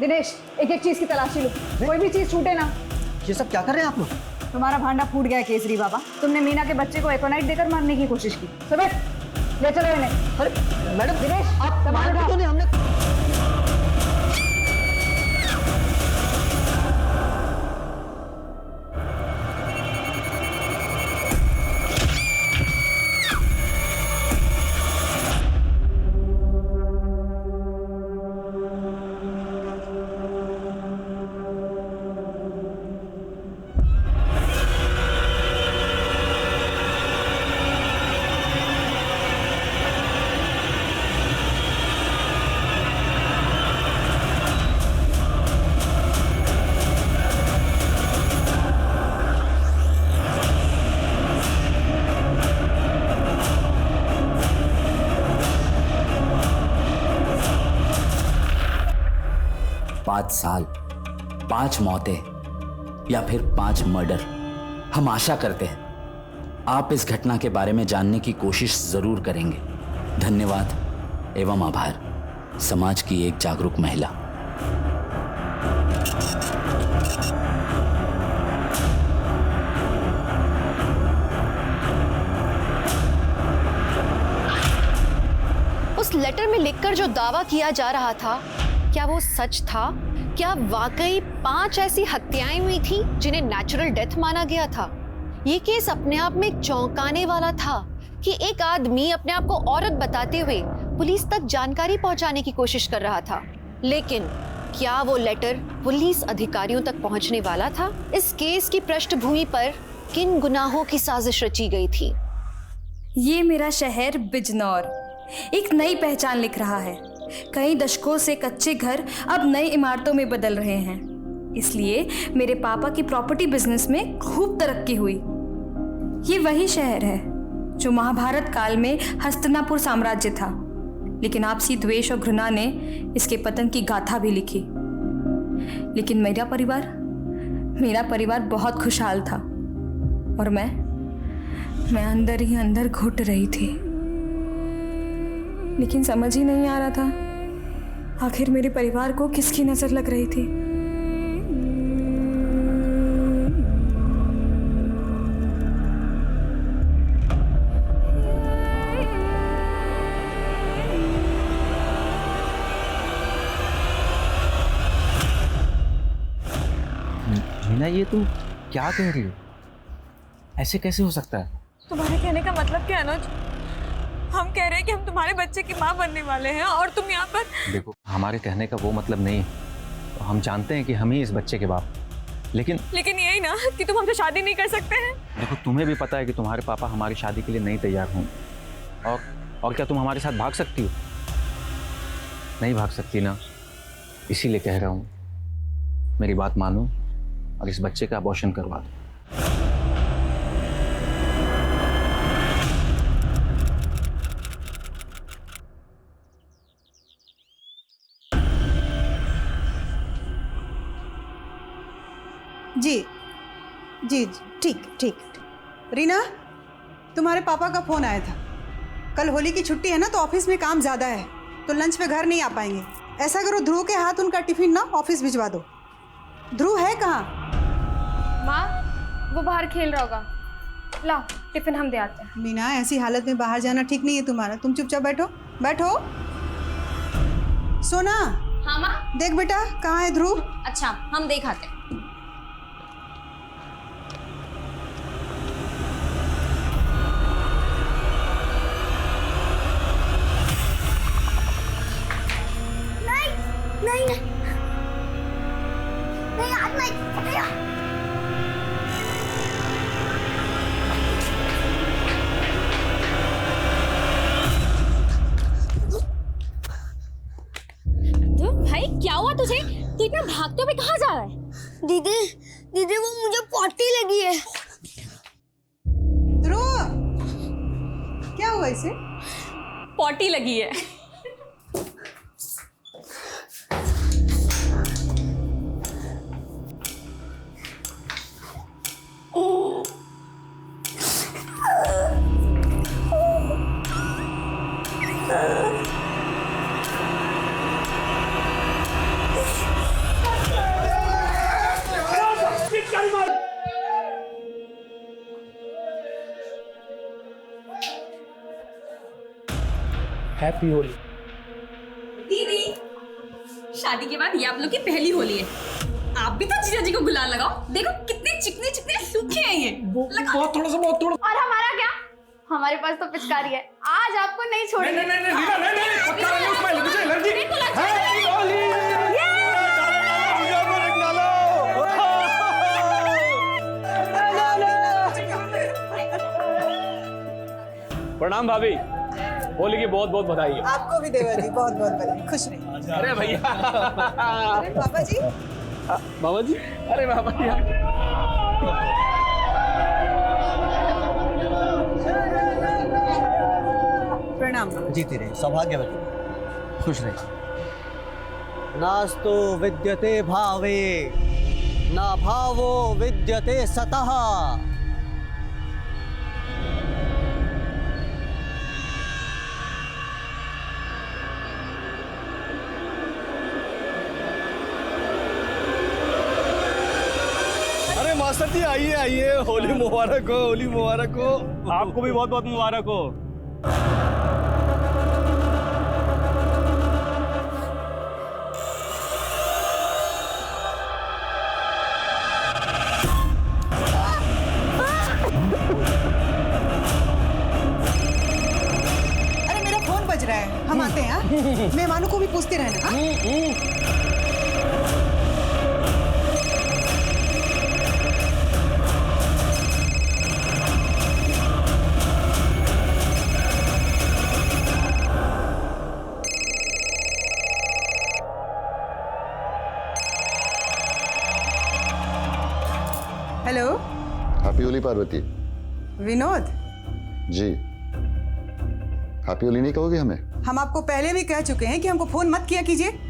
दिनेश, एक एक चीज की तलाशी लो, कोई भी चीज छूटे ना। ये सब क्या कर रहे हैं आप लोग? तुम्हारा भांडा फूट गया केसरी बाबा। तुमने मीना के बच्चे को एकोनाइट देकर मारने की कोशिश की। सुबह ले चलो इन्हें। अरे मैडम, दिनेश, आप मारते क्यों नहीं? हमने 5 साल, 5 मौतें या फिर 5 मर्डर। हम आशा करते हैं आप इस घटना के बारे में जानने की कोशिश जरूर करेंगे। धन्यवाद एवं आभार। समाज की एक जागरूक महिला। उस लेटर में लिखकर जो दावा किया जा रहा था, क्या वो सच था? क्या वाकई 5 ऐसी हत्याएं हुई थी जिन्हें नेचुरल डेथ माना गया था? ये केस अपने आप में चौंकाने वाला था कि एक आदमी अपने आप को औरत बताते हुए पुलिस तक जानकारी पहुंचाने की कोशिश कर रहा था। लेकिन क्या वो लेटर पुलिस अधिकारियों तक पहुंचने वाला था? इस केस की पृष्ठभूमि पर किन गुनाहों की साजिश रची गई थी? ये मेरा शहर बिजनौर एक नई पहचान लिख रहा है। कई दशकों से कच्चे घर अब नई इमारतों में बदल रहे हैं। इसलिए मेरे पापा की प्रॉपर्टी बिजनेस में खूब तरक्की हुई। ये वही शहर है जो महाभारत काल में हस्तिनापुर साम्राज्य था, लेकिन आपसी द्वेष और घृणा ने इसके पतन की गाथा भी लिखी। लेकिन मेरा परिवार बहुत खुशहाल था और मैं अंदर ही अंदर घुट रही थी। लेकिन समझ ही नहीं आ रहा था आखिर मेरे परिवार को किसकी नजर लग रही थी। मीना, ये तुम क्या कह रही हो? ऐसे कैसे हो सकता है? तुम्हारे कहने का मतलब क्या है अनुज? हम कह रहे हैं कि हम तुम्हारे बच्चे की माँ बनने वाले हैं और तुम यहाँ पर। देखो, हमारे कहने का वो मतलब नहीं है। तो हम जानते हैं कि हम ही इस बच्चे के बाप, लेकिन यही ना कि तुम हमसे शादी नहीं कर सकते हैं। देखो, तुम्हें भी पता है कि तुम्हारे पापा हमारी शादी के लिए नहीं तैयार होंगे। और क्या तुम हमारे साथ भाग सकती हो? नहीं भाग सकती ना, इसीलिए कह रहा हूँ, मेरी बात मानो और इस बच्चे का अबॉर्शन करवा दो। जी जी जी, ठीक ठीक। रीना, तुम्हारे पापा का फ़ोन आया था। कल होली की छुट्टी है ना, तो ऑफिस में काम ज़्यादा है, तो लंच पे घर नहीं आ पाएंगे। ऐसा करो, ध्रुव के हाथ उनका टिफिन ना ऑफिस भिजवा दो। ध्रुव है कहाँ? माँ, वो बाहर खेल रहा होगा। लाओ टिफिन हम दे आते हैं। मीना, ऐसी हालत में बाहर जाना ठीक नहीं है तुम्हारा। तुम चुपचाप बैठो बैठो। सोना। हाँ माँ। देख बेटा, कहाँ है ध्रुव? अच्छा, हम देख आते हैं। नहीं नहीं नहीं यार, नहीं। तो भाई क्या हुआ तुझे? तू इतना भागते हुए कहाँ जा रहा है? दीदी दीदी, वो मुझे पॉटी लगी है। ध्रुव, क्या हुआ इसे? पॉटी लगी है। हैप्पी होली। दीदी, शादी के बाद ये आप लोग की पहली होली है। आप भी तो जीजा जी को गुलाल लगाओ। देखो कितने चिकने चिकने सूखे हैं ये। बहुत थोड़ा सा, बहुत थोड़ा। और हमारा क्या? हमारे पास तो पिचकारी है, आज आपको नहीं छोड़ेंगे। नहीं नहीं नहीं नहीं नहीं, पक्का नहीं, उसमें मुझे एलर्जी। हैप्पी होली। प्रणाम भाभी, होली की बहुत बहुत बधाई है। आपको भी देवर जी बहुत बहुत बधाई, खुश रहिए। अरे भैया। अरे बाबा जी, बाबा जी, अरे बाबा जी। प्रणाम। जीती रहे, सौभाग्यवती रहे, खुश रहे। नास्तु विद्यते भावे, ना भावो विद्यते सतः। अरे मास्टर जी, आइए आइए, होली मुबारक हो, होली मुबारक हो। आपको भी बहुत बहुत मुबारक हो। अरे मेरा फोन बज रहा है, हम आते हैं। हाँ? मेहमानों को भी पूछते रहना। हाँ? Hello, happy Holi Parvati. Vinod ji, happy Holi नहीं कहोगे हमें? हम आपको पहले भी कह चुके हैं कि हमको फोन मत किया कीजिए।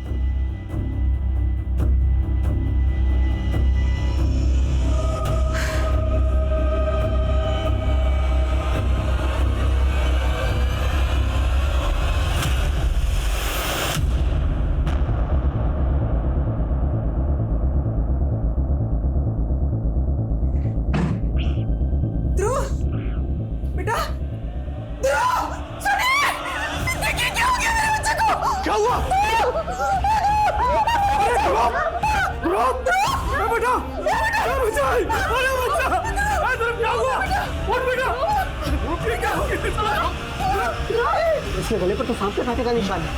इसके गले पर तो सांप के कांटे का निशान है।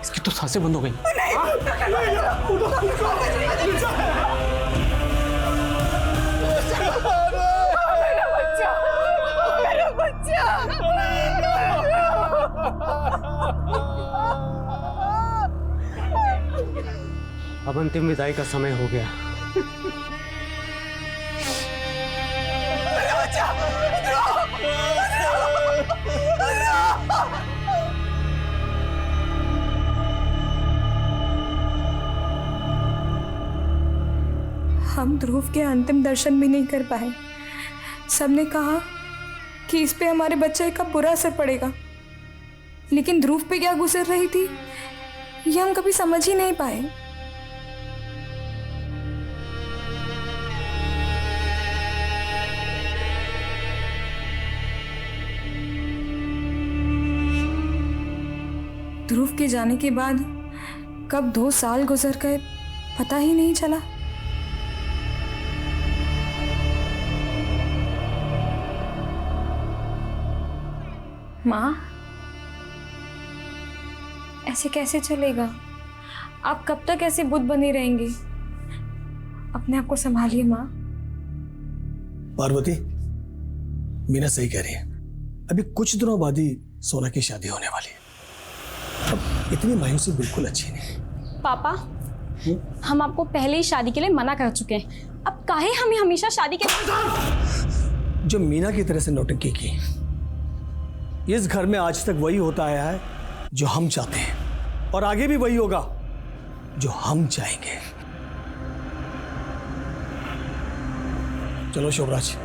इसकी तो सांसें बंद हो गई। अब अंतिम विदाई का समय हो गया। हम ध्रुव के अंतिम दर्शन भी नहीं कर पाए। सबने कहा कि इस पे हमारे बच्चे का बुरा असर पड़ेगा, लेकिन ध्रुव पे क्या गुजर रही थी ये हम कभी समझ ही नहीं पाए। ध्रुव के जाने के बाद कब 2 साल गुजर गए पता ही नहीं चला। माँ, ऐसे कैसे चलेगा? आप कब तक ऐसे बुद्ध बने रहेंगे? अपने आप को संभालिए माँ। पार्वती, मीना सही कह रही है। अभी कुछ दिनों बाद ही सोना की शादी होने वाली है। अब इतनी मायूसी बिल्कुल अच्छी नहीं। पापा, हम आपको पहले ही शादी के लिए मना कर चुके हैं। अब काहे हमें हमेशा शादी के जो मीना की तरह से नौटंकी की, इस घर में आज तक वही होता आया है जो हम चाहते हैं, और आगे भी वही होगा जो हम चाहेंगे। चलो शोभराज।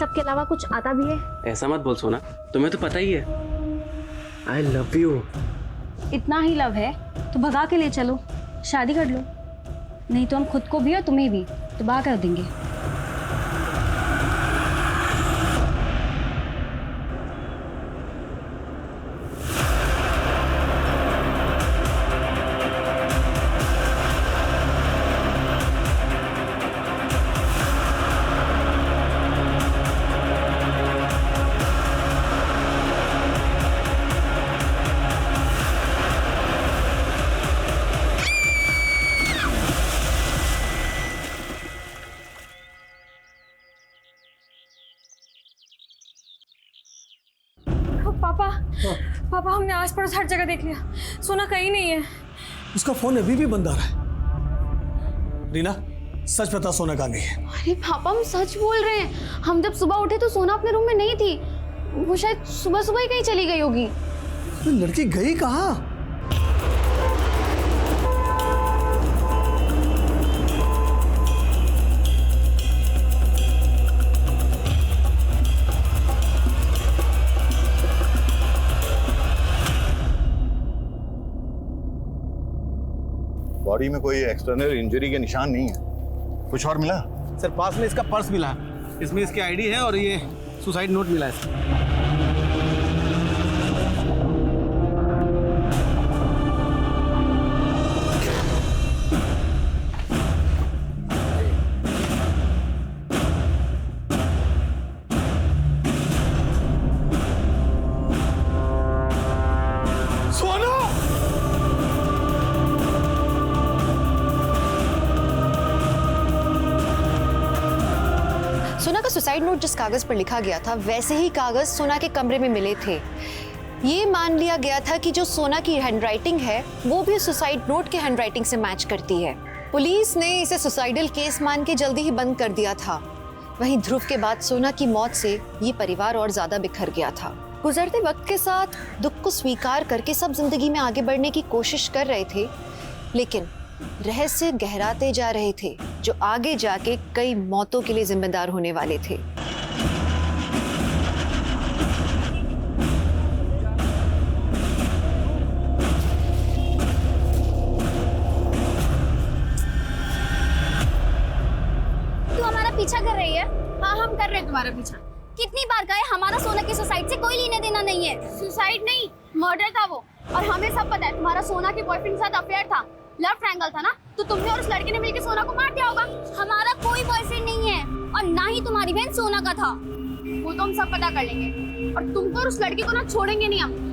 सब के अलावा कुछ आता भी है? ऐसा मत बोल सोना, तुम्हें तो पता ही है आई लव यू। इतना ही लव है तो भगा के ले चलो, शादी कर लो, नहीं तो हम खुद को भी और तुम्हें भी तबाह कर देंगे। पापा पापा हमने आस पड़ोस हर जगह देख लिया, सोना कहीं नहीं है। उसका फोन अभी भी बंद आ रहा है। रीना सच बता, सोना कहाँ गई है? अरे पापा हम सच बोल रहे हैं, हम जब सुबह उठे तो सोना अपने रूम में नहीं थी, वो शायद सुबह सुबह ही कहीं चली गई होगी। लड़की गई कहाँ? बॉडी में कोई एक्सटर्नल इंजरी के निशान नहीं है। कुछ और मिला? सर पास में इसका पर्स मिला है, इसमें इसकी आईडी है और ये सुसाइड नोट मिला है। सोना का सुसाइड नोट जिस कागज पर लिखा गया था वैसे ही कागज सोना के कमरे में मिले थे। ये मान लिया गया था कि जो सोना की हैंडराइटिंग है वो भी सुसाइड नोट के हैंडराइटिंग से मैच करती है। पुलिस ने इसे सुसाइडल केस मान के जल्दी ही बंद कर दिया था। वहीं ध्रुव के बाद सोना की मौत से ये परिवार और ज्यादा बिखर गया था। गुजरते वक्त के साथ दुख को स्वीकार करके सब जिंदगी में आगे बढ़ने की कोशिश कर रहे थे, लेकिन रहस्य गहराते जा रहे थे जो आगे जाके कई मौतों के लिए जिम्मेदार होने वाले थे। तू हमारा पीछा कर रही है? हाँ हम कर रहे हैं तुम्हारा पीछा। कितनी बार कहे हमारा सोना की सुसाइड से कोई लेने देना नहीं है। सुसाइड नहीं, मर्डर था वो, और हमें सब पता है तुम्हारा सोना के बॉयफ्रेंड के साथ अफेयर था, लव ट्रायंगल था ना, तो तुमने और उस लड़के ने मिलकर सोना को मार दिया होगा। हमारा कोई बॉयफ्रेंड नहीं है और ना ही तुम्हारी बहन सोना का था, वो तो हम सब पता कर लेंगे, और तुमको और उस लड़के को ना छोड़ेंगे नहीं हम।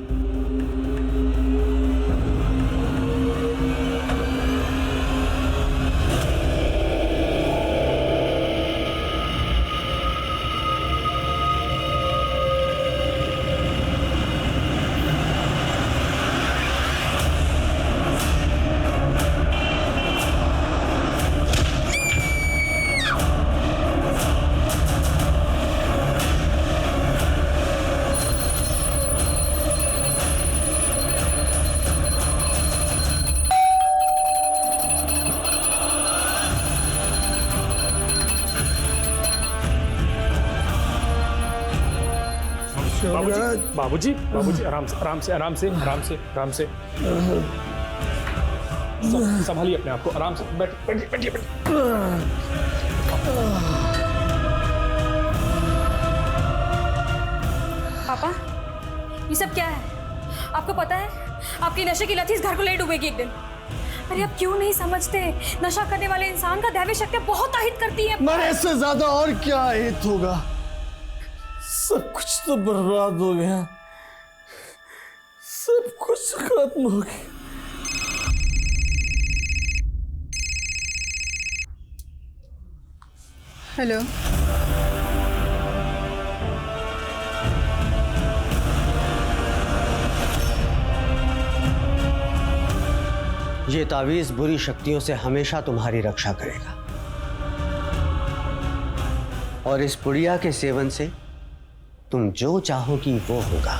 बाबूजी बाबूजी आराम से आराम से आराम से आराम से आराम से संभालिए अपने आप को, आराम से बैठिए बैठिए बैठिए। पापा ये सब क्या है? आपको पता है आपकी नशे की लत इस घर को ले डूबेगी एक दिन। अरे आप क्यों नहीं समझते, नशा करने वाले इंसान का दैवी शक्ति बहुत अहित करती है। मरे से ज्यादा और क्या अहित होगा? सब कुछ तो बर्बाद हो गया, सब कुछ खत्म हो गया। हेलो, ये तावीज बुरी शक्तियों से हमेशा तुम्हारी रक्षा करेगा, और इस पुड़िया के सेवन से तुम जो चाहोगी वो होगा।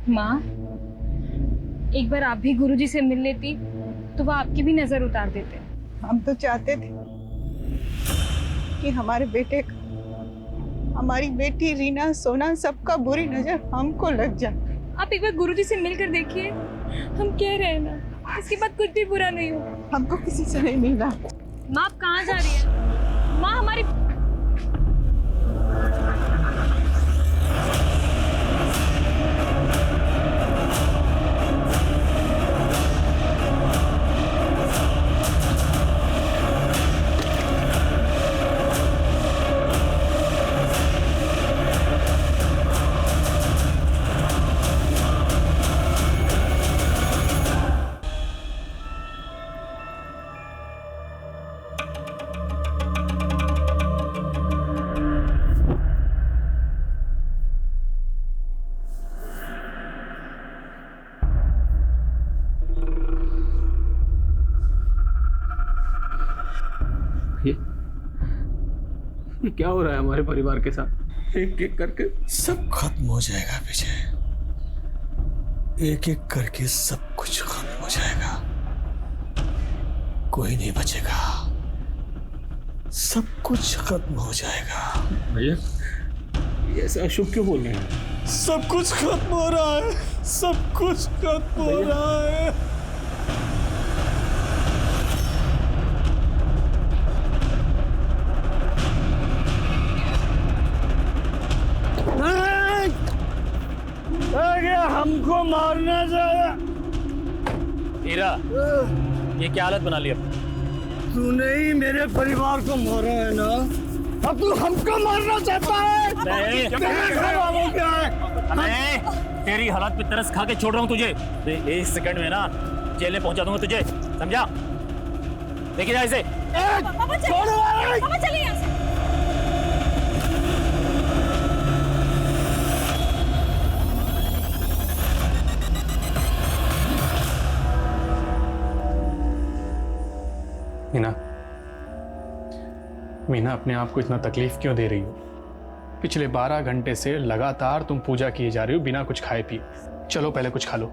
माँ, एक बार आप भी गुरुजी से मिल लेती तो वो आपकी भी नजर उतार देते। हम तो चाहते थे कि हमारे बेटे का, हमारी बेटी रीना, सोना, सबका बुरी नजर हमको लग जाए। आप एक बार गुरुजी से मिलकर देखिए, हम कह रहे हैं ना, इसके बाद कुछ भी बुरा नहीं हो। हमको किसी से नहीं मिलना। माँ आप कहाँ जा रही है? माँ हमारी ये क्या हो रहा है हमारे परिवार के साथ? एक एक करके सब खत्म हो जाएगा विजय, एक एक करके सब कुछ खत्म हो जाएगा, कोई नहीं बचेगा, सब कुछ खत्म हो जाएगा। भैया ये ऐसा अशुभ क्यों बोल रहे हैं? सब कुछ खत्म हो रहा है, सब कुछ खत्म हो रहा है। हमको मारना चाहिए। हीरा, ये क्या हालत बना ली अब? तूने ही मेरे परिवार को मारा है ना, अब तू हमको मारना चाहता है? नहीं, तेरे घर वालों क्या है? मैं तेरी हालत पे तरस खा के छोड़ रहा हूँ तुझे। एक सेकंड में ना जेल में पहुंचा दूंगा तुझे, समझा? देखिए इसे। पापा चलिए यहाँ से। मीना अपने आप को इतना तकलीफ क्यों दे रही हो? पिछले 12 घंटे से लगातार तुम पूजा किए जा रही हो बिना कुछ खाए पिए। चलो पहले कुछ खा लो।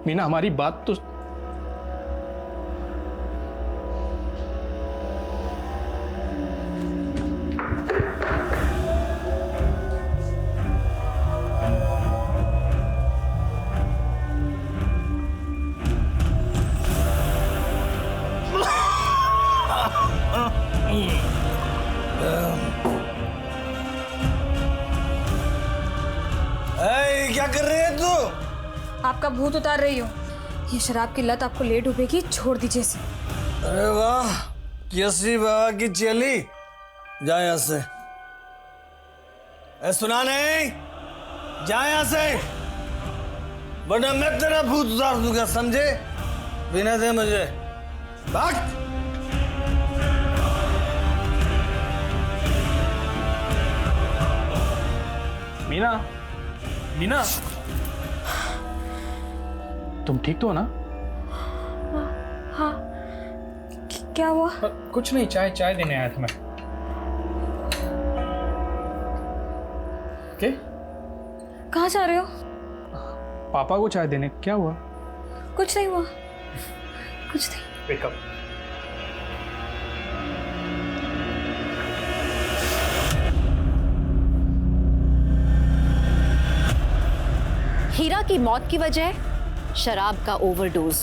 मीना हमारी बात तो क्या कर रही है तू? आपका भूत उतार रही हो। ये शराब की लत आपको ले डूबेगी, छोड़ दीजिए इसे। अरे वाह, कैसी बाबा की चली। जा यहाँ से। सुना नहीं, जा यहाँ से, वरना मैं तेरा भूत उतार दूंगा, समझे? बिना दे मुझे भाग। मीना, मीना, तुम ठीक तो हो ना? हाँ, क्या हुआ? कुछ नहीं, चाय देने आया था मैं। क्या? कहाँ जा रहे हो? पापा को चाय देने। क्या हुआ? कुछ नहीं हुआ, कुछ नहीं। Wake up. हीरा की मौत की वजह शराब का ओवरडोज।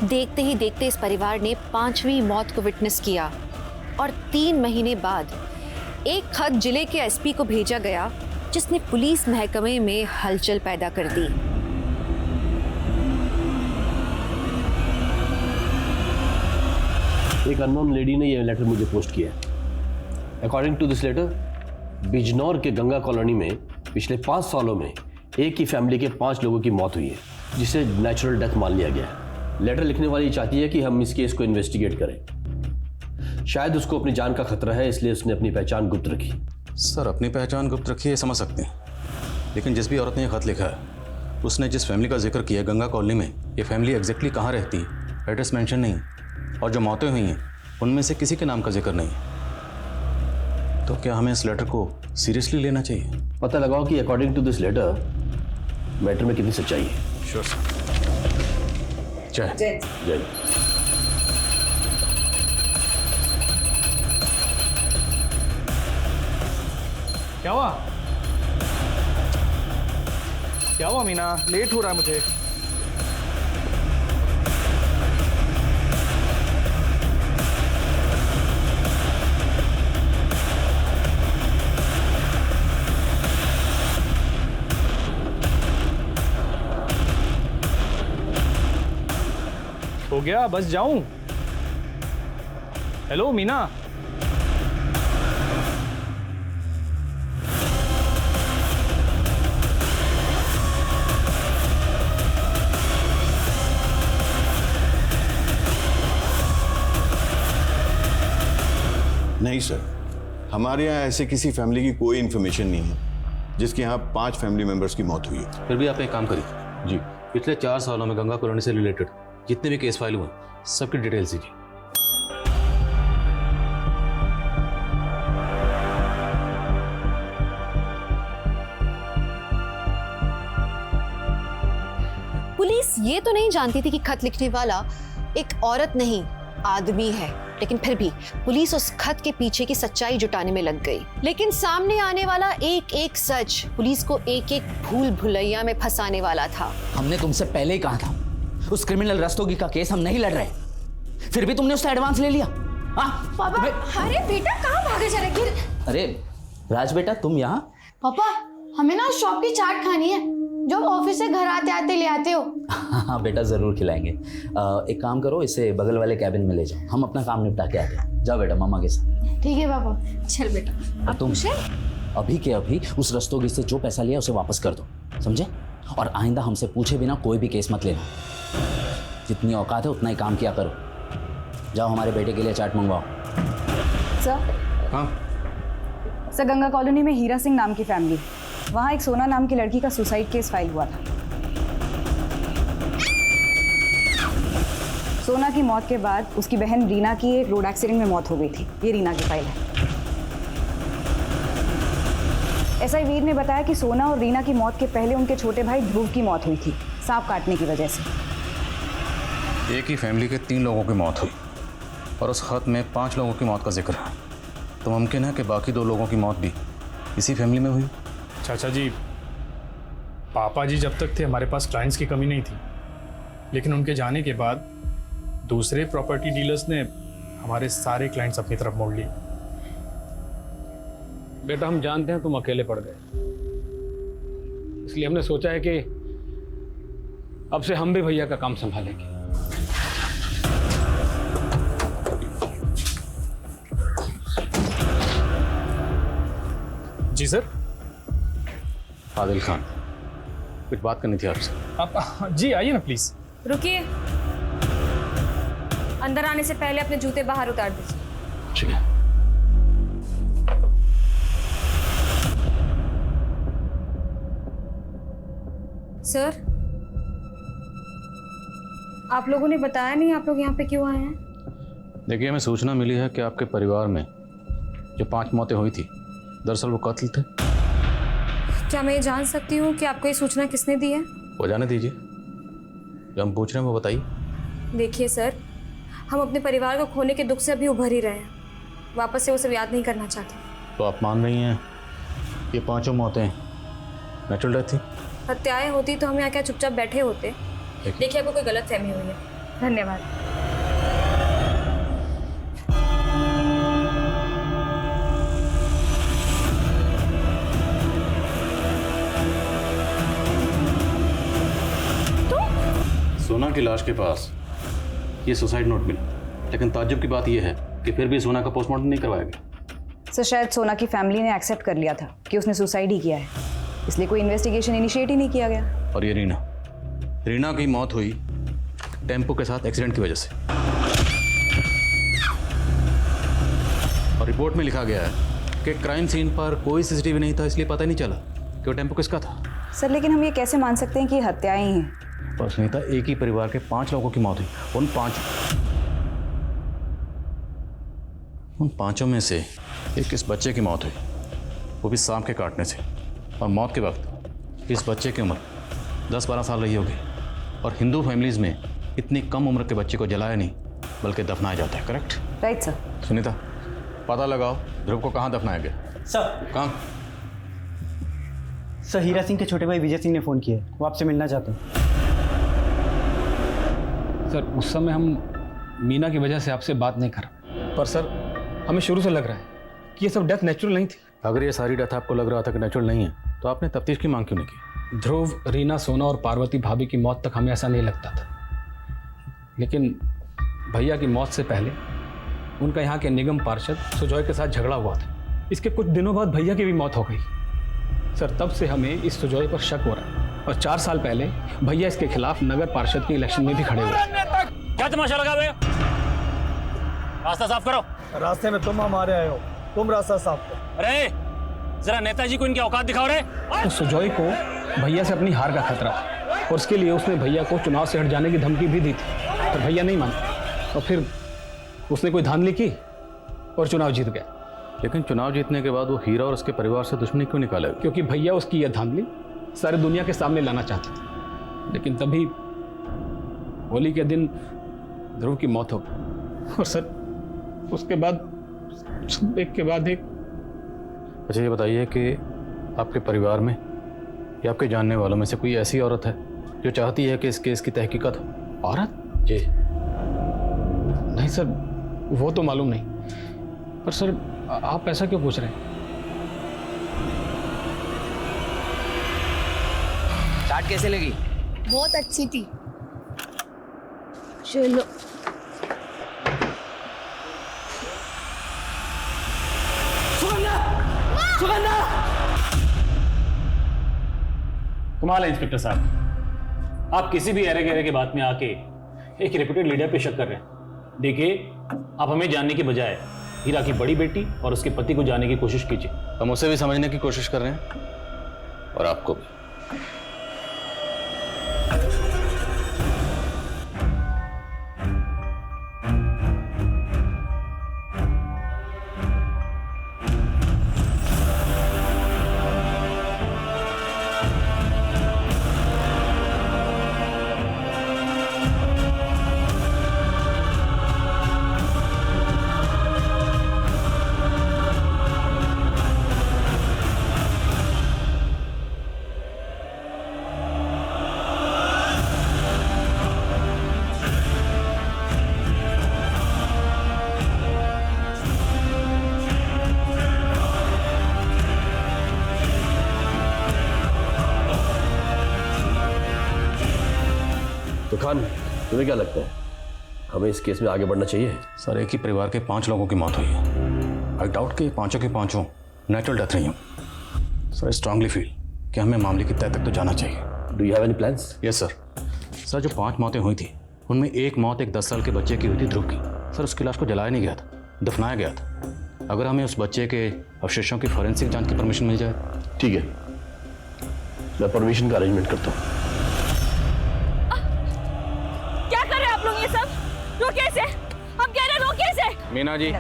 देखते ही देखते इस परिवार ने 5वीं मौत को विटनेस किया और 3 महीने बाद एक खत जिले के एसपी को भेजा गया जिसने पुलिस महकमे में हलचल पैदा कर दी। एक अननोन लेडी ने यह लेटर मुझे पोस्ट किया है। According to this letter, Bijnor के गंगा कॉलोनी में पिछले 5 सालों में एक ही फैमिली के 5 लोगों की मौत हुई है, जिसे नेचुरल डेथ मान लिया गया है। लेटर लिखने वाली चाहती है कि हम इस केस को इन्वेस्टिगेट करें। शायद उसको अपनी जान का खतरा है, इसलिए उसने अपनी पहचान गुप्त रखी। सर, अपनी पहचान गुप्त रखी है समझ सकते हैं, लेकिन जिस भी औरत ने यह खत लिखा है उसने जिस फैमिली का जिक्र किया गंगा कॉलोनी में, ये फैमिली एग्जैक्टली कहाँ रहती है, एड्रेस मेंशन नहीं, और जो मौतें हुई हैं उनमें से किसी के नाम का जिक्र नहीं। तो क्या हमें इस लेटर को सीरियसली लेना चाहिए? पता लगाओ कि according to this letter matter में कितनी सच्चाई है। Sure sir. जय जय जय। क्या हुआ? क्या हुआ मीना? लेट हो रहा है मुझे। हो गया, बस जाऊं? हेलो मीना। नहीं सर, हमारे यहाँ ऐसे किसी फैमिली की कोई इन्फॉर्मेशन नहीं है जिसके यहाँ 5 फैमिली मेंबर्स की मौत हुई है। फिर भी आप एक काम करिए जी, पिछले 4 सालों में गंगा कॉलोनी से रिलेटेड जितने भी केस फाइल हुए सबकी डिटेल्स दीजिए। पुलिस ये तो नहीं जानती थी कि खत लिखने वाला एक औरत नहीं आदमी है, लेकिन फिर भी पुलिस उस खत के पीछे की सच्चाई जुटाने में लग गई। लेकिन सामने आने वाला एक एक सच पुलिस को एक एक भूल भुलैया में फंसाने वाला था। हमने तुमसे पहले ही कहा था उस क्रिमिनल रस्तोगी का केस हम नहीं लड़ रहे, फिर भी तुमने उसका एडवांस ले लिया। पापा, अरे बेटा कहाँ भागे जा रहे? अरे राज बेटा तुम यहाँ? पापा हमें ना शॉप की चाट खानी है जो ऑफिस से घर आते आते ले आते हो। हाँ बेटा जरूर खिलाएंगे। एक काम करो, इसे बगल वाले कैबिन में ले जाओ, हम अपना काम निपटा के आते हैं। जाओ बेटा मामा के साथ। ठीक है पापा। चल बेटा। अब तुम अभी के अभी उस रस्तोगी से जो पैसा लिया उसे वापस कर दो, समझे? और आइंदा हमसे पूछे बिना कोई भी केस मत लेना। जितनी औकात है उतना ही काम किया करो। जाओ हमारे बेटे के लिए चाट मंगवाओ। सर। हाँ सर, गंगा कॉलोनी में हीरा सिंह नाम की फैमिली, वहाँ एक सोना नाम की लड़की का सुसाइड केस फाइल हुआ था। सोना की मौत के बाद उसकी बहन रीना की एक रोड एक्सीडेंट में मौत हो गई थी। ये रीना की फाइल है। एसआई वीर ने बताया कि सोना और रीना की मौत के पहले उनके छोटे भाई ध्रुव की मौत हुई थी, सांप काटने की वजह से। एक ही फैमिली के 3 लोगों की मौत हुई और उस खत में 5 लोगों की मौत का जिक्र है, तो मुमकिन है कि बाकी 2 लोगों की मौत भी इसी फैमिली में हुई। चाचा जी, पापा जी जब तक थे हमारे पास क्लाइंट्स की कमी नहीं थी, लेकिन उनके जाने के बाद दूसरे प्रॉपर्टी डीलर्स ने हमारे सारे क्लाइंट्स अपनी तरफ मोड़ लिए। बेटा हम जानते हैं तुम अकेले पड़ गए, इसलिए हमने सोचा है कि अब से हम भी भैया का काम संभालेंगे। जी सर। आदिल खान, कुछ बात करनी थी आपसे। आप जी आइए ना प्लीज। रुकिए, अंदर आने से पहले अपने जूते बाहर उतार दीजिए। ठीक है। सर, आप लोगों ने बताया नहीं आप लोग यहाँ पे क्यों आए हैं? देखिए, हमें सूचना मिली है कि आपके परिवार में जो 5 मौतें हुई थी दरअसल वो कत्ल थे। क्या मैं ये जान सकती हूँ कि आपको ये सूचना किसने दी है? वो जाने दीजिए, जो हम पूछ रहे हैं वो बताइए। देखिए सर, हम अपने परिवार को खोने के दुख से अभी उभर ही रहे हैं, वापस से वो सब याद नहीं करना चाहते। तो आप मान रही हैं ये 5 मौतें नेचुरल डेथ थी? हत्याएं होती तो हम यहाँ क्या चुपचाप बैठे होते? देखिए आपको कोई गलत फहमी हुई है। धन्यवाद। सोना की लाश के पास ये सुसाइड नोट मिला, लेकिन ताज्जुब की बात यह है कि फिर भी सोना का पोस्टमार्टम नहीं करवाया गया। सर, शायद सोना की फैमिली ने एक्सेप्ट कर लिया था कि उसने सुसाइड ही किया है, इसलिए कोई इन्वेस्टिगेशन इनिशिएट ही नहीं किया गया। और ये रीना की मौत हुई टेम्पो के साथ एक्सीडेंट की वजह से, और रिपोर्ट में लिखा गया है कि क्राइम सीन पर कोई सीसीटीवी नहीं था, इसलिए पता ही नहीं चला कि वो टेम्पो किसका था। सर, लेकिन हम ये कैसे मान सकते हैं कि ये हत्याएं ही हैं? और सुनीता, एक ही परिवार के 5 लोगों की मौत हुई। उन 5 में से एक इस बच्चे की मौत हुई, वो भी सांप के काटने से। और मौत के वक्त इस बच्चे की उम्र 10-12 साल रही होगी, और हिंदू फैमिलीज में इतनी कम उम्र के बच्चे को जलाया नहीं बल्कि दफनाया जाता है। करेक्ट? Right sir. सुनीता, पता लगाओ ध्रुव को कहाँ दफनाया गया। सर कहाँ? सर, हीरा सिंह के छोटे भाई विजय सिंह ने फ़ोन किया है, वो आपसे मिलना चाहते हैं। सर उस समय हम मीना की वजह से आपसे बात नहीं कर, पर सर हमें शुरू से लग रहा है कि ये सब डेथ नेचुरल नहीं थी। अगर ये सारी डेथ आपको लग रहा था कि नेचुरल नहीं है तो आपने तफ्तीश की मांग क्यों नहीं की? ध्रुव, रीना, सोना और पार्वती भाभी की मौत तक हमें ऐसा नहीं लगता था, लेकिन भैया की मौत से पहले उनका यहाँ के निगम पार्षद सुजॉय के साथ झगड़ा हुआ था। इसके कुछ दिनों बाद भैया की भी मौत हो गई। सर तब से हमें इस सुजॉय पर शक हो रहा है, और 4 साल पहले भैया इसके खिलाफ नगर पार्षद के इलेक्शन में भी खड़े हुए। क्या तमाशा लगा हुए? रास्ता साफ करो। रास्ते में तुम हमारे आए हो, तुम रास्ता साफ करो। अरे जरा नेताजी को इनकी औकात दिखाओ रे। तो सुजॉय को भैया से अपनी हार का खतरा था, और उसके लिए उसने भैया को चुनाव से हट जाने की धमकी भी दी थी, पर भैया नहीं माना, और फिर उसने कोई धांधली की और चुनाव जीत गया। लेकिन चुनाव जीतने के बाद वो हीरा और उसके परिवार से दुश्मनी क्यों निकालेगा? क्योंकि भैया उसकी यह धांधली सारी दुनिया के सामने लाना चाहते थे। लेकिन तभी होली के दिन ध्रुव की मौत हो गई, और सर उसके बाद एक के बाद एक। अच्छा ये बताइए कि आपके परिवार में या आपके जानने वालों में से कोई ऐसी औरत है जो चाहती है कि इस केस की तहकीकात हो? औरत? जी नहीं सर, वो तो मालूम नहीं, पर सर आप ऐसा क्यों पूछ रहे हैं? चाट कैसे लगी? बहुत अच्छी थी। चलो कमाल है इंस्पेक्टर साहब, आप किसी भी एरे गहरे के बात में आके एक रेप्यूटेड लीडर पे शक कर रहे हैं। देखिए, आप हमें जानने के बजाय हीरा की बड़ी बेटी और उसके पति को जानने की कोशिश कीजिए। हम उसे भी समझने की कोशिश कर रहे हैं और आपको भी। खान, तुम्हें क्या लगता है हमें इस केस में आगे बढ़ना चाहिए? सर एक ही परिवार के 5 लोगों की मौत हुई है। आई डाउट कि पांचों के पांचों नेचुरल डेथ रही हूँ। सर आई स्ट्रांगली फील कि हमें मामले की तह तक तो जाना चाहिए। Do you have any plans? Yes sir. Sir जो 5 मौतें हुई थी उनमें एक मौत एक 10 साल के बच्चे की हुई थी, ध्रुव की। सर उसकी लाश को जलाया नहीं गया था, दफनाया गया था। अगर हमें उस बच्चे के अवशेषों की फॉरेंसिक जांच की परमिशन मिल जाए। ठीक है, मैं परमिशन का अरेंजमेंट करता हूँ। क्या कर रहे हैं आप लोग ये सब? रोकिए इसे, हम कह रहे हैं रोकिए इसे। मीना जी,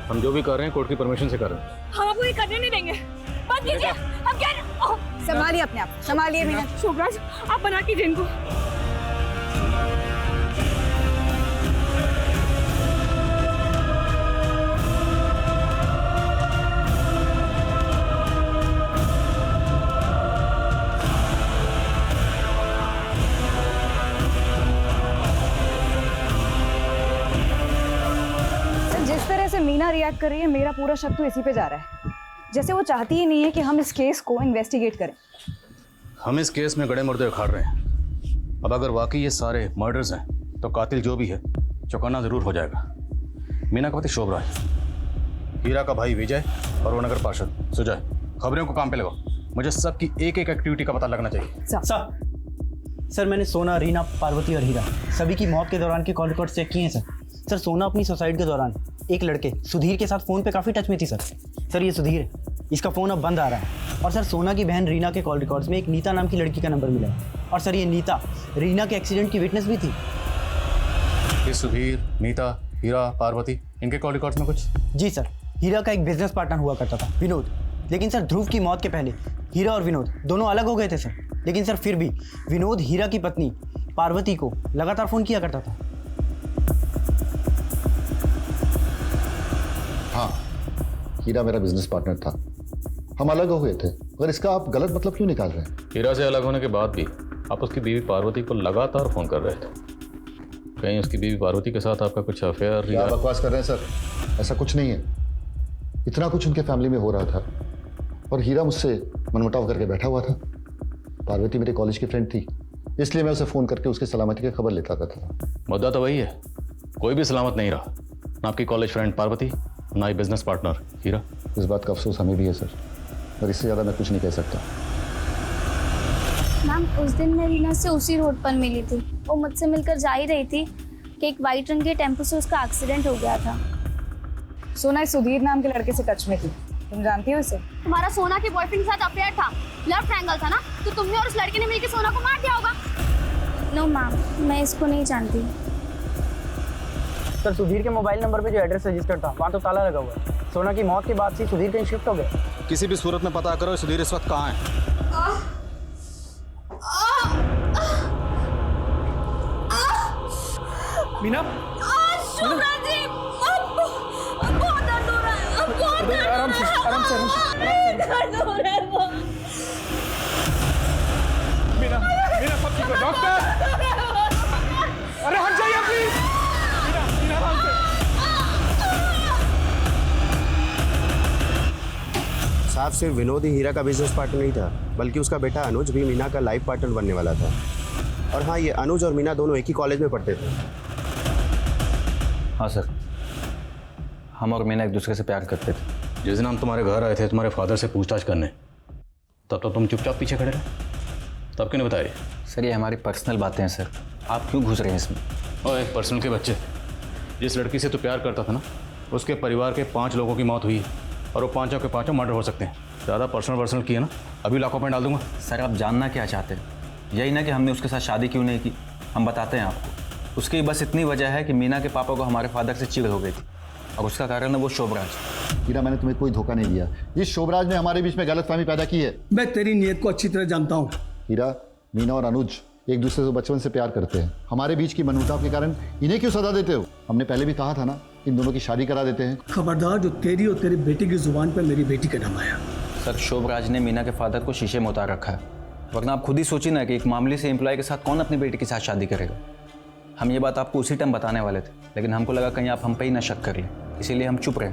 हम जो भी कर रहे हैं कोर्ट की परमिशन से कर रहे हैं। हम आपको ये करने नहीं देंगे, बंद कीजिए। हम कह रहे हैं, संभालिए अपने आप, संभालिए मीना। शोभराज, आप बना कीजिए इनको। जिस तरह से मीना रिएक्ट कर रही है, मेरा पूरा शक तो इसी पे जा रहा है, जैसे वो चाहती ही नहीं है कि हम इस केस को इन्वेस्टिगेट करें। हम इस केस में गड़े मुर्दे उखाड़ रहे हैं। अब अगर वाकई ये सारे मर्डर्स हैं तो कातिल जो भी है चौंकाना जरूर हो जाएगा। मीना का पति शोभराज, हीरा का भाई विजय और वो नगर पार्षद सुजय। खबरों को काम पे लगाओ, मुझे सबकी एक एक एक्टिविटी का पता लगना चाहिए। सर मैंने सोना, रीना, पार्वती और हीरा सभी की मौत के दौरान के कॉल रिकॉर्ड चेक किए हैं सर। सर सोना अपनी सुसाइड के दौरान एक लड़के सुधीर के साथ फ़ोन पे काफ़ी टच में थी सर। सर ये सुधीर है, इसका फ़ोन अब बंद आ रहा है। और सर सोना की बहन रीना के कॉल रिकॉर्ड्स में एक नीता नाम की लड़की का नंबर मिला है। और सर ये नीता रीना के एक्सीडेंट की विटनेस भी थी। ये सुधीर, नीता, हीरा, पार्वती, इनके कॉल रिकॉर्ड्स में कुछ? जी सर, हीरा का एक बिजनेस पार्टनर हुआ करता था विनोद, लेकिन सर ध्रुव की मौत के पहले हीरा और विनोद दोनों अलग हो गए थे सर। लेकिन सर फिर भी विनोद हीरा की पत्नी पार्वती को लगातार फ़ोन किया करता था। हाँ, हीरा मेरा बिजनेस पार्टनर था, हम अलग हो गए थे, मगर इसका आप गलत मतलब क्यों निकाल रहे हैं? हीरा से अलग होने के बाद भी आप उसकी बीवी पार्वती को लगातार फ़ोन कर रहे थे। कहीं उसकी बीवी पार्वती के साथ आपका कुछ अफेयर? क्या बकवास कर रहे हैं सर, ऐसा कुछ नहीं है। इतना कुछ उनके फैमिली में हो रहा था और हीरा मुझसे मनमुटाव करके बैठा हुआ था। पार्वती मेरे कॉलेज की फ्रेंड थी, इसलिए मैं उसे फ़ोन करके उसकी सलामती की खबर लेता था। मुद्दा तो वही है, कोई भी सलामत नहीं रहा, ना आपकी कॉलेज फ्रेंड पार्वती, ना ही बिजनेस पार्टनर हीरा। इस बात का अफसोस हमें भी है सर, और इससे ज़्यादा मैं कुछ नहीं कह सकता। मैम उस दिन मैं रीना से उसी रोड पर मिली थी। वो मुझसे मिलकर जा ही रही थी कि एक वाइट रंग के टेम्पो से उसका एक्सीडेंट हो गया था। सोना इस सुधीर नाम के लड़के से टच में थी, तुम जानती हो उसे? तुम्हारा सोना के बॉयफ्रेंड के साथ अफेयर था, लव ट्रायंगल था ना, तो तुमने और उस लड़के ने मिलकर सोना को मार दिया होगा। नो मैम, मैं इसको नहीं जानती। सर सुधीर के मोबाइल नंबर पे जो एड्रेस रजिस्टर्ड था वहाँ तो ताला लगा हुआ है। सोना की मौत के बाद से सुधीर कहीं शिफ्ट हो गया। किसी भी सूरत में पता करो सुधीर इस वक्त कहाँ है। मीना, आराम से, आराम से, मीना, मीना सब ठीक है। डॉक्टर, अरे हट जाइए प्लीज। मीना, मीना आराम से। साहब सिर्फ विनोद ही हीरा का बिजनेस पार्टनर नहीं था, बल्कि उसका बेटा अनुज भी मीना का लाइफ पार्टनर बनने वाला था। और हाँ, ये अनुज और मीना दोनों एक ही कॉलेज में पढ़ते थे। हाँ सर, हम और मीना एक दूसरे से प्यार करते थे। जिस दिन हम तुम्हारे घर आए थे तुम्हारे फादर से पूछताछ करने, तब तो तुम चुपचाप पीछे खड़े रहे, तब क्यों नहीं बताए? सर ये हमारी पर्सनल बातें हैं सर, आप क्यों घुस रहे हैं इसमें? ओए पर्सनल के बच्चे, जिस लड़की से तू प्यार करता था ना, उसके परिवार के 5 लोगों की मौत हुई है और वो 5 के 5 मर्डर हो सकते हैं। ज़्यादा पर्सनल किया ना, अभी लाखों में डाल दूंगा। सर आप जानना क्या चाहते हैं? यही ना कि हमने उसके साथ शादी क्यों नहीं की, हम बताते हैं आपको। उसकी बस इतनी वजह है कि मीना के पापा को हमारे फादर से चिढ़ हो गई थी और उसका कारण है वो शोभराज। हीरा, मैंने तुम्हें कोई धोखा नहीं दिया, इस शोभराज ने हमारे बीच में गलतफहमी पैदा की है। मैं तेरी नीयत को अच्छी तरह जानता हूँ। हीरा, मीना और अनुज एक दूसरे से बचपन से प्यार करते हैं, हमारे बीच की मनमुटाव के कारण इन्हें क्यों सजा देते हो? हमने पहले भी कहा था ना, इन दोनों की शादी करा देते हैं। खबरदार जो तेरी और तेरी बेटी की जुबान पर मेरी बेटी का नाम आया। सर शोभराज ने मीना के फादर को शीशे में उतार रखा है, वरना आप खुद ही सोचिए ना कि एक मामूली से एम्प्लॉय के साथ कौन अपनी बेटी के साथ शादी करेगा। हम ये बात आपको उसी टाइम बताने वाले थे, लेकिन हमको लगा कहीं आप हम पे ही ना शक कर लें, इसीलिए हम चुप रहे।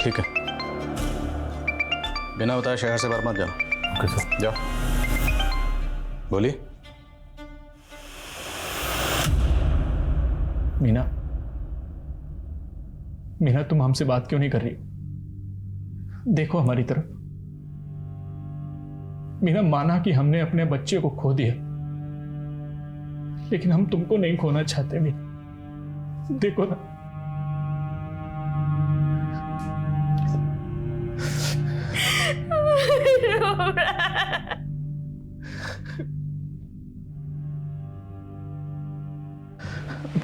ठीक है, बिना बताए शहर से बाहर मत जाना। Okay sir. जाओ। बोलिए। मीना, मीना तुम हमसे बात क्यों नहीं कर रही? देखो हमारी तरफ। मीना, माना कि हमने अपने बच्चे को खो दिया, लेकिन हम तुमको नहीं खोना चाहते। मीना देखो ना,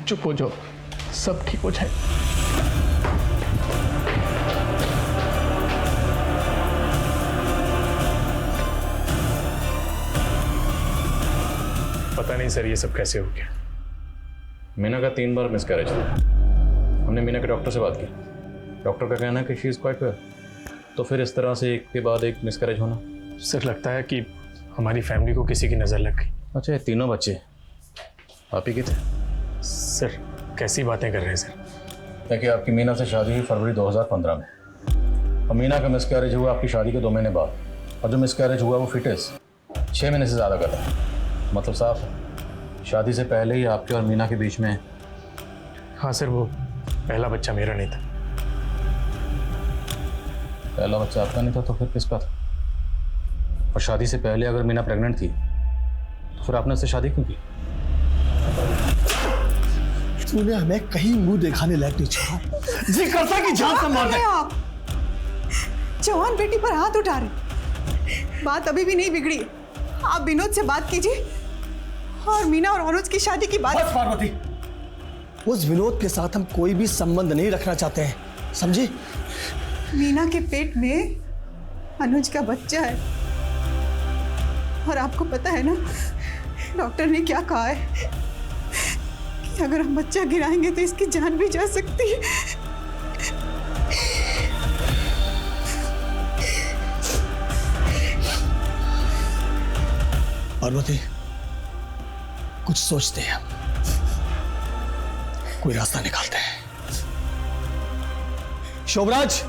चुप हो जाओ, सब ठीक हो जाए। पता नहीं सर ये सब कैसे हो गया। मीना का 3 बार मिसकैरेज था। हमने मीना के डॉक्टर से बात की, डॉक्टर का कहना है कि शी इज़ क्वाइट वेल। तो फिर इस तरह से एक के बाद एक मिसकैरेज होना। सर लगता है कि हमारी फैमिली को किसी की नज़र लग गई। अच्छा, ये तीनों बच्चे आप ही के थे? सर कैसी बातें कर रहे हैं सर? देखिए, आपकी मीना से शादी हुई फरवरी 2015 में, और मीना का मिसकैरेज हुआ आपकी शादी के 2 महीने बाद, और जो मिसकैरेज हुआ वो फिटेस 6 महीने से ज़्यादा का था। मतलब साफ है, शादी से पहले ही आपके और मीना के बीच में। हाँ सर, वो पहला बच्चा मेरा नहीं था। पहला बच्चा आपका नहीं था तो फिर किसका था? और शादी से पहले अगर मीना प्रेग्नेंट थी तो फिर आपने उससे शादी क्यों की? तूने हमें कहीं मुंह दिखाने लायक नहीं छोड़ा। जी करता कि जान से मार दे। आप जवान बेटी पर हाथ उठा रहे, बात अभी भी नहीं बिगड़ी। आप विनोद से बात कीजिए और मीना और अनुज की शादी की बात। बस पार्वती, उस विनोद के साथ हम कोई भी संबंध नहीं रखना चाहते हैं, समझी? मीना के पेट में अनुज का बच्चा है और आपको पता है ना डॉक्टर ने क्या कहा है कि अगर हम बच्चा गिराएंगे तो इसकी जान भी जा सकती है। पार्वती, कुछ सोचते हैं, कोई रास्ता निकालते हैं। शोभराज।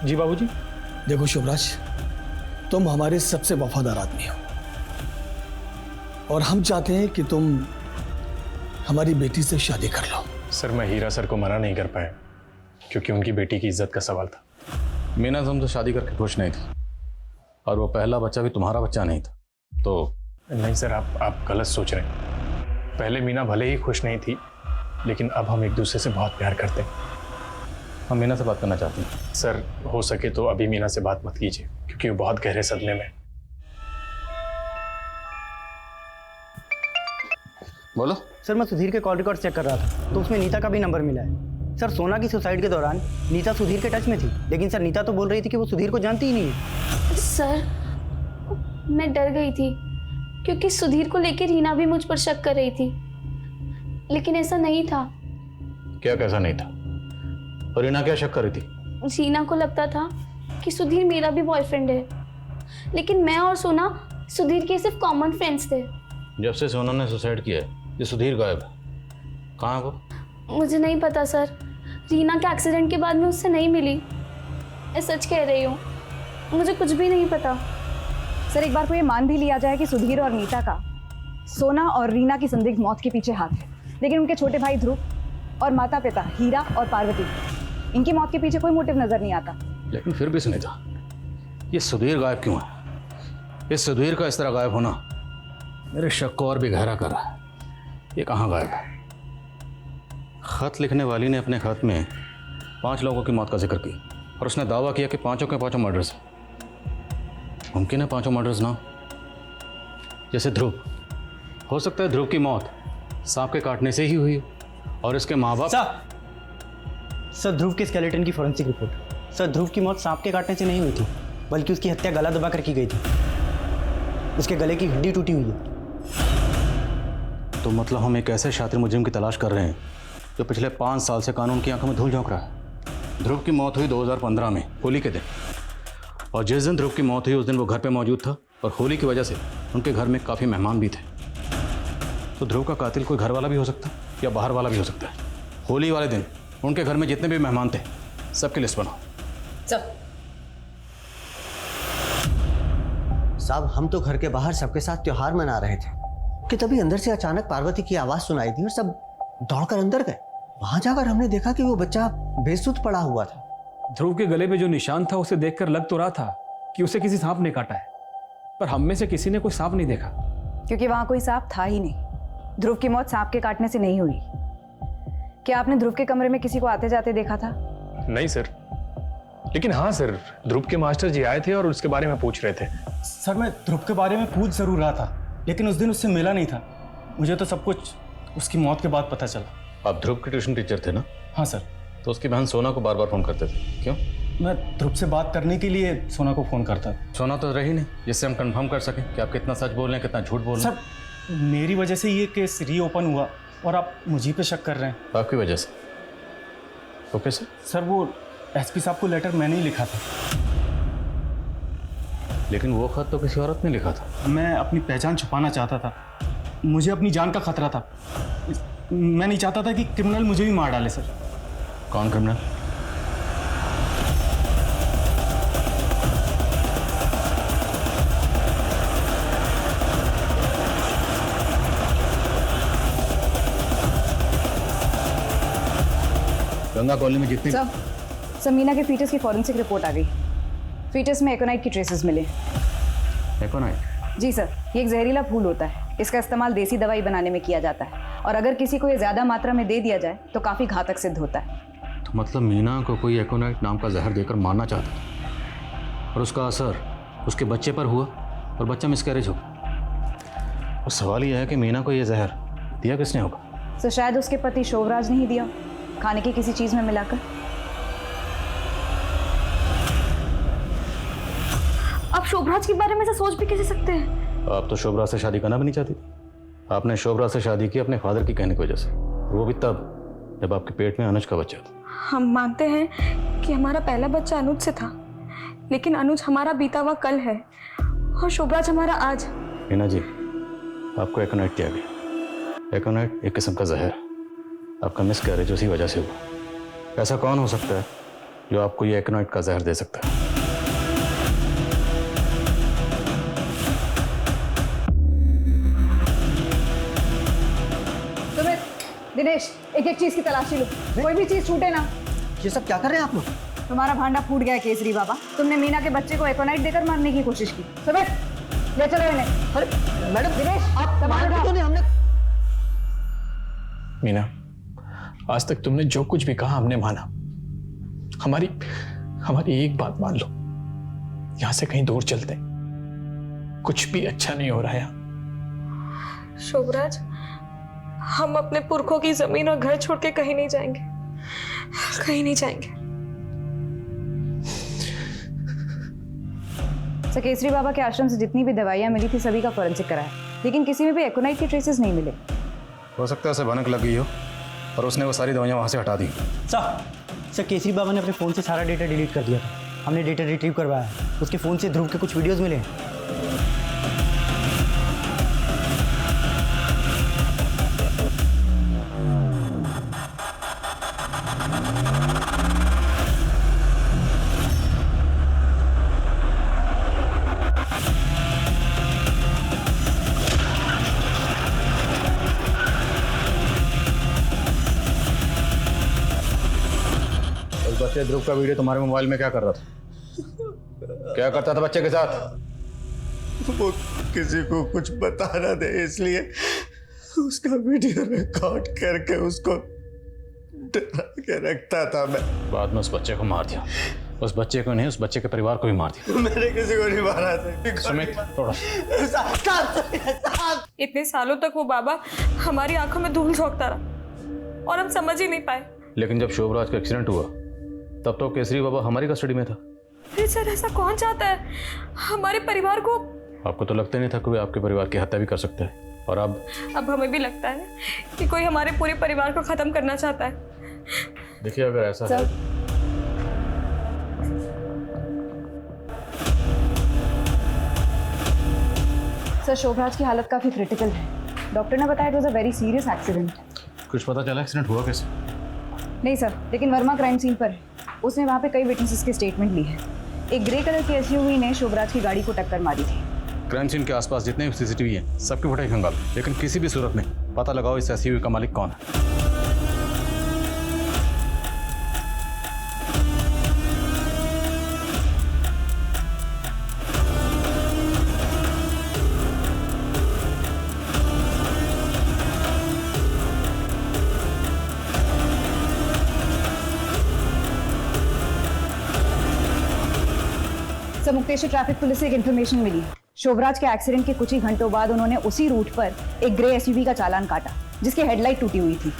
जी बाबूजी। देखो शोभराज, तुम हमारे सबसे वफादार आदमी हो और हम चाहते हैं कि तुम हमारी बेटी से शादी कर लो। सर मैं हीरा सर को मना नहीं कर पाया क्योंकि उनकी बेटी की इज्जत का सवाल था। मीना तुम तो शादी करके खुश नहीं थी और वो पहला बच्चा भी तुम्हारा बच्चा नहीं था तो। नहीं सर, आप गलत सोच रहे हैं। पहले मीना भले ही खुश नहीं थी लेकिन अब हम एक दूसरे से बहुत प्यार करते हैं। हम मीना से बात करना चाहते हैं। सर हो सके तो अभी मीना से बात मत कीजिए क्योंकि वो बहुत गहरे सदमे में। बोलो। सर मैं सुधीर के कॉल रिकॉर्ड चेक कर रहा था तो उसमें नीता का भी नंबर मिला है। सर सोना की सुसाइड के दौरान नीता सुधीर के टच में थी, लेकिन सर नीता तो बोल रही थी कि वो सुधीर को जानती ही नहीं है। सर मैं डर गई थी क्योंकि सुधीर को लेकर रीना भी मुझ पर शक कर रही थी, लेकिन ऐसा नहीं था। क्या कैसा नहीं था? और रीना क्या शक कर रही थी? रीना को लगता था कि सुधीर मेरा भी बॉयफ्रेंड है, लेकिन मैं और सोना सुधीर के सिर्फ कॉमन फ्रेंड्स थे। जब से सोना ने सुसाइड किया है ये सुधीर गायब है। कहाँ है वो? मुझे नहीं पता सर, रीना के एक्सीडेंट के बाद मैं उससे नहीं मिली। मैं सच कह रही हूँ, मुझे कुछ भी नहीं पता। सर एक बार को ये मान भी लिया जाए कि सुधीर और नीता का सोना और रीना की संदिग्ध मौत के पीछे हाथ है, लेकिन उनके छोटे भाई ध्रुव और माता पिता हीरा और पार्वती, इनकी मौत के पीछे कोई मोटिव नजर नहीं आता। लेकिन फिर भी सुनीता, ये सुधीर गायब क्यों है? इस सुधीर का इस तरह गायब होना मेरे शक को और भी गहरा कर रहा है। ये कहाँ गायब है? खत लिखने वाली ने अपने खत में 5 लोगों की मौत का जिक्र किया और उसने दावा किया कि पांचों के पांचों मर्डर्स हैं। मुमकिन है पांचों मर्डर्स ना हो। जैसे ध्रुव, हो सकता है ध्रुव की मौत सांप के काटने से ही हुई हो और इसके माँ बाप। सर ध्रुव के स्केलेटन की फॉरेंसिक रिपोर्ट। सर ध्रुव की मौत सांप के काटने से नहीं हुई थी, बल्कि उसकी हत्या गला दबाकर की गई थी। उसके गले की हड्डी टूटी हुई है। तो मतलब हम एक ऐसे शातिर मुजरिम की तलाश कर रहे हैं जो पिछले 5 साल से कानून की आंखों में धूल झोंक रहा है। ध्रुव की मौत हुई 2015 में होली के दिन, और जिस दिन ध्रुव की मौत हुई उस दिन वो घर पे मौजूद था और होली की वजह से उनके घर में काफ़ी मेहमान भी थे। तो ध्रुव का कातिल कोई घर वाला भी हो सकता है या बाहर वाला भी हो सकता है। होली वाले दिन उनके घर में जितने भी मेहमान थे सबकी लिस्ट बनाओ। साहब हम तो घर के बाहर सबके साथ त्योहार मना रहे थे कि तभी अंदर से अचानक पार्वती की आवाज़ सुनाई दी और सब दौड़कर अंदर गए। वहां जाकर हमने देखा कि वो बच्चा बेसुध पड़ा हुआ था। ध्रुव के गले पे जो निशान था उसे देखकर लग तो रहा था कि उसे किसी सांप ने काटा है, पर हम में से किसी ने कोई सांप नहीं देखा क्योंकि वहां कोई सांप था ही नहीं। ध्रुव की मौत सांप के काटने से नहीं हुई। क्या आपने ध्रुव के कमरे में किसी को आते जाते देखा था? नहीं सर, लेकिन हाँ सर, ध्रुव के मास्टर जी आए थे और उसके बारे में पूछ रहे थे। सर मैं ध्रुव के बारे में पूछ जरूर रहा था, लेकिन उस दिन उससे मिला नहीं था। मुझे तो सब कुछ उसकी मौत के बाद पता चला। आप ध्रुव के ट्यूशन टीचर थे ना? हाँ सर। तो उसकी बहन सोना को बार बार फोन करते थे, क्यों? मैं ध्रुव से बात करने के लिए सोना को फोन करता। सोना तो रही नहीं जिससे हम कंफर्म कर सकें कि आप कितना सच बोल रहे हैं कितना झूठ बोल रहे हैं। सर मेरी वजह से ये केस रीओपन हुआ और आप मुझे पे शक कर रहे हैं। आपकी वजह से? Okay sir. सर वो एसपी साहब को लेटर मैंने ही लिखा था। लेकिन वो खत तो किसी औरत ने लिखा था। मैं अपनी पहचान छुपाना चाहता था, मुझे अपनी जान का खतरा था। मैं नहीं चाहता था कि क्रिमिनल मुझे भी मार डाले। सर कौन क्रिमिनल? गंगा कॉलोनी में जितनी सब मीना के फीटस की फॉरेंसिक रिपोर्ट आ गई। फीटस में एकोनाइट की ट्रेसेस मिले। एकोनाइट? जी सर, ये एक जहरीला फूल होता है। इसका इस्तेमाल देसी दवाई बनाने में किया जाता है और अगर किसी को ये ज़्यादा मात्रा में दे दिया जाए तो काफ़ी घातक सिद्ध होता है। तो मतलब मीना को कोई एकोनाइट नाम का जहर देकर मारना चाहता था और उसका असर उसके बच्चे पर हुआ और बच्चा मिसकैरेज हो गया। और सवाल यह है कि मीना को यह जहर दिया किसने होगा? तो शायद उसके पति शोभराज ने ही दिया, खाने की किसी चीज़ में मिलाकर। आप शोभराज के बारे में ऐसा सोच भी कैसे सकते हैं? आप तो शोभराज से शादी करना भी नहीं चाहती थी। आपने शोभराज से शादी की अपने फादर की कहने की वजह से, वो भी तब जब आपके पेट में अनुज का बच्चा था। हम मानते हैं कि हमारा पहला बच्चा अनुज से था, लेकिन अनुज हमारा बीता हुआ कल है और शोभराज हमारा आज। हीना जी, आपको एकोनाइट दिया गया। एकोनाइट एक किस्म का जहर, आपका मिस कैरेज उसी वजह से हुआ। ऐसा कौन हो सकता है जो आपको ये एकोनाइट का जहर दे सकता है? दिनेश, एक एक चीज की तलाशी लो, कोई भी चीज छूटे ना। ये सब क्या कर रहे हैं आप लोग? तुम्हारा भांडा फूट गया है केसरी बाबा। तुमने मीना के बच्चे को एकोनाइट देकर मारने की कोशिश की। सुमित, ले चलो इन्हें। अरे मैडम, दिनेश, आप मारते क्यों नहीं? हमने मीना, आज तक तुमने जो कुछ भी कहा हमने माना। हमारी एक बात मान लो, यहां से कहीं दूर चलते हैं। कुछ भी अच्छा नहीं हो रहा है यहाँ। शोभराज, हम अपने पुरखों की जमीन और घर छोड़ के कहीं नहीं जाएंगे, कहीं नहीं जाएंगे। सर, केसरी बाबा के आश्रम से जितनी भी दवाइयां मिली थी सभी का फॉरेंसिक कराया, लेकिन किसी में भी एकोनाइट के ट्रेसेस नहीं मिले। हो सकता है उसे भनक लग गई हो और उसने वो सारी दवाइयाँ वहाँ से हटा दी। सर केसरी बाबा ने अपने फ़ोन से सारा डेटा डिलीट कर दिया था। हमने डेटा रिट्रीव करवाया है। उसके फ़ोन से ध्रुव के कुछ वीडियोज़ मिले हैं। बच्चे ध्रुव का वीडियो तुम्हारे मोबाइल में क्या कर रहा था? क्या करता था बच्चे के साथ? वो किसी को कुछ बताना दे इसलिए उसका वीडियो रिकॉर्ड करके उसको डरा के रखता था मैं। बाद में उस बच्चे को मार दिया। उस बच्चे को नहीं, उस बच्चे के परिवार को भी मार दिया। मैंने किसी को नहीं मारा था। सुमित, थोड़ा इतने सालों तक वो बाबा हमारी आंखों में धूल झोंकता रहा और हम समझ ही नहीं पाए। लेकिन जब शोभराज का एक्सीडेंट हुआ तब तो केसरी बाबा हमारी कस्टडी में था। फिर सर, ऐसा कौन चाहता है हमारे परिवार को? आपको तो लगता नहीं था कोई आपके परिवार की हत्या भी कर सकता है, और अब हमें भी लगता है कि कोई हमारे पूरे परिवार को खत्म करना चाहता है। देखिए, अगर ऐसा है सर, शोभराज की हालत काफी क्रिटिकल है। डॉक्टर ने बताया it was a very serious accident. कुछ पता चला एक्सीडेंट हुआ कैसे? नहीं सर, लेकिन वर्मा क्राइम सीन पर है। उसने वहाँ पे कई विटनेसेस के स्टेटमेंट ली है। एक ग्रे कलर की एसयूवी ने शोभराज की गाड़ी को टक्कर मारी थी। क्राइम सीन के आसपास जितने भी सीसीटीवी हैं सबकी फुटेज खंगालो, लेकिन किसी भी सूरत में पता लगाओ इस एसयूवी का मालिक कौन है। सर, मुक्तेश्वर ट्रैफिक पुलिस से एक इन्फॉर्मेशन मिली। शोभराज के एक्सीडेंट के कुछ ही घंटों बाद उन्होंने उसी रूट पर एक ग्रे एसयूवी का चालान काटा जिसकी हेडलाइट टूटी हुई थी।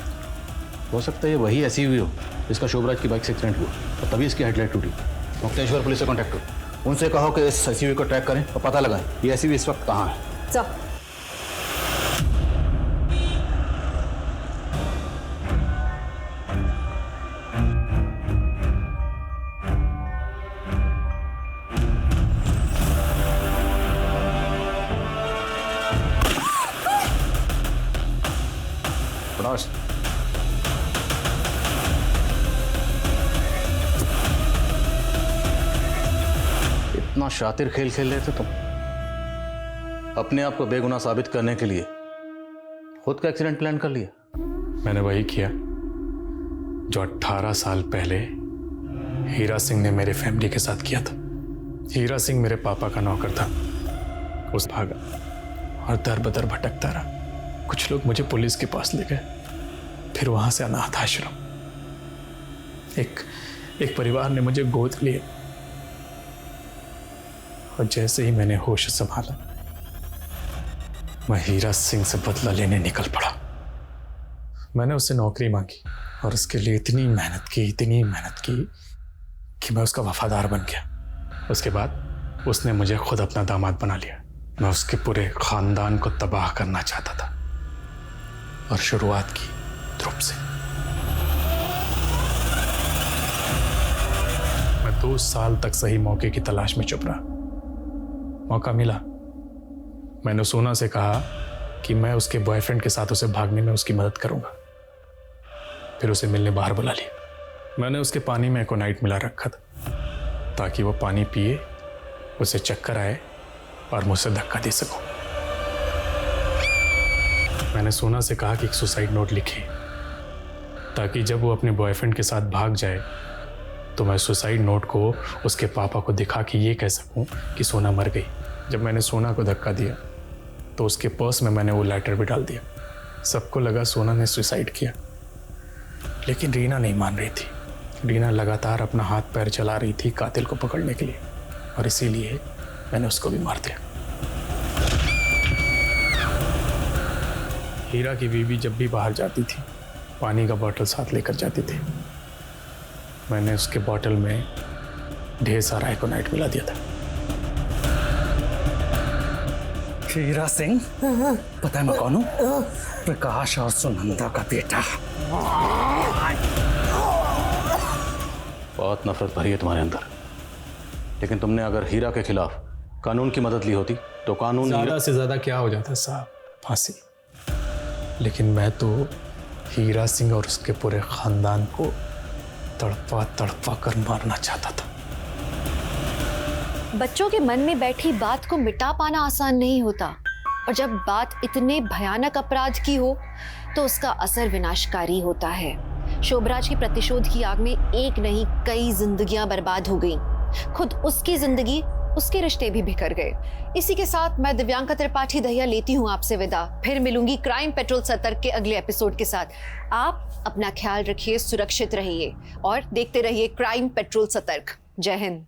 हो सकता है ये वही एसयूवी हो जिसका शोभराज की बाइक से एक्सीडेंट हुआ और तभी इसकी हेडलाइट टूटी। मुक्तेश्वर पुलिस से कांटेक्ट करो, उनसे कहो कि इस एसयूवी को ट्रैक करें और पता लगाएं ये एसयूवी इस वक्त कहाँ है। सर, इतना शातिर खेल खेल रहे थे तुम, अपने आप को बेगुनाह साबित करने के लिए खुद का एक्सीडेंट प्लान कर लिया। मैंने वही किया जो 18 साल पहले हीरा सिंह ने मेरे फैमिली के साथ किया था। हीरा सिंह मेरे पापा का नौकर था। उस भागा और दर बदर भटकता रहा। कुछ लोग मुझे पुलिस के पास ले गए, फिर वहां से अनाथ आश्रम। एक परिवार ने मुझे गोद लिया और जैसे ही मैंने होश संभाला मैं हीरा सिंह से बदला लेने निकल पड़ा। मैंने उससे नौकरी मांगी और उसके लिए इतनी मेहनत की कि मैं उसका वफादार बन गया। उसके बाद उसने मुझे खुद अपना दामाद बना लिया। मैं उसके पूरे खानदान को तबाह करना चाहता था और शुरुआत की ध्रुव से। मैं 2 साल तक सही मौके की तलाश में चुप रहा। मौका मिला, मैंने सोना से कहा कि मैं उसके बॉयफ्रेंड के साथ उसे भागने में उसकी मदद करूंगा। फिर उसे मिलने बाहर बुला लिया। मैंने उसके पानी में एकोनाइट मिला रखा था ताकि वो पानी पिए, उसे चक्कर आए और मुझसे धक्का दे सकूं। मैंने सोना से कहा कि एक सुसाइड नोट लिखे ताकि जब वो अपने बॉयफ्रेंड के साथ भाग जाए तो मैं सुसाइड नोट को उसके पापा को दिखा के ये कह सकूं कि सोना मर गई। जब मैंने सोना को धक्का दिया तो उसके पर्स में मैंने वो लेटर भी डाल दिया। सबको लगा सोना ने सुसाइड किया, लेकिन रीना नहीं मान रही थी। रीना लगातार अपना हाथ पैर चला रही थी कातिल को पकड़ने के लिए, और इसीलिए मैंने उसको भी मार दिया। हीरा की बीवी जब भी बाहर जाती थी पानी का बोतल साथ लेकर जाती थी। मैंने उसके बोतल में ढेर सारा एकोनाइट मिला दिया था। हीरा सिंह, पता है मैं कौन हूँ? प्रकाश और सुनंदा का बेटा। बहुत नफरत भरी है तुम्हारे अंदर, लेकिन तुमने अगर हीरा के खिलाफ कानून की मदद ली होती तो कानून ज्यादा से ज्यादा क्या हो जाता साहब, फांसी। लेकिन मैं तो हीरा सिंह और उसके पूरे खानदान को तड़पा तड़पा कर मारना चाहता था। बच्चों के मन में बैठी बात को मिटा पाना आसान नहीं होता, और जब बात इतने भयानक अपराध की हो तो उसका असर विनाशकारी होता है। शोभराज की प्रतिशोध की आग में एक नहीं कई जिंदगियां बर्बाद हो गईं। खुद उसकी जिंदगी, उसके रिश्ते भी बिखर गए। इसी के साथ मैं दिव्यांका त्रिपाठी दहिया लेती हूँ आपसे विदा। फिर मिलूंगी क्राइम पेट्रोल सतर्क के अगले एपिसोड के साथ। आप अपना ख्याल रखिए, सुरक्षित रहिए और देखते रहिए क्राइम पेट्रोल सतर्क। जय हिंद।